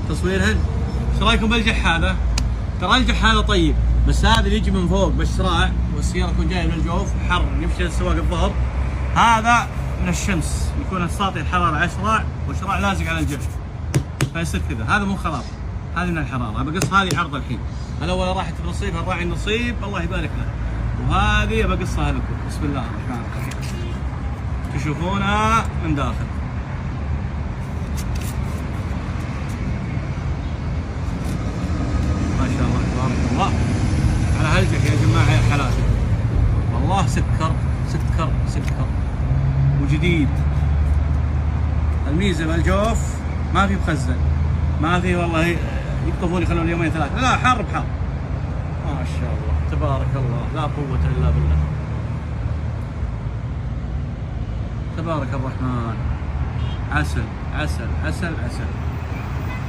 تصويرهن. ايش رايكم بالجح هذا؟ ترى الجح هذا طيب، بس هذا اللي يجي من فوق بالشراع والسياره تكون جايه من الجوف حر يمشي السواق الظهر، هذا من الشمس يكون الساطع الحراره على الشراع والشراع لازق على الجح فيصير كذا. هذا مو خلاط، هذه من الحراره. بقص هذه عرض الحين، الاول راحت بنصيب الراعي النصيب الله يبارك له، وهذه بقصها لكم. بسم الله الرحمن الرحيم، تشوفونها من داخل. ما شاء الله تبارك الله على هالجح يا جماعه يا حلاتي، والله سكر سكر سكر وجديد. الميزه بالجوف ما في مخزن، ما في والله يقطفون يخلون يومين ثلاثه، لا حر بحر. ما شاء الله تبارك الله لا قوه الا بالله، تبارك الرحمن. عسل عسل عسل عسل.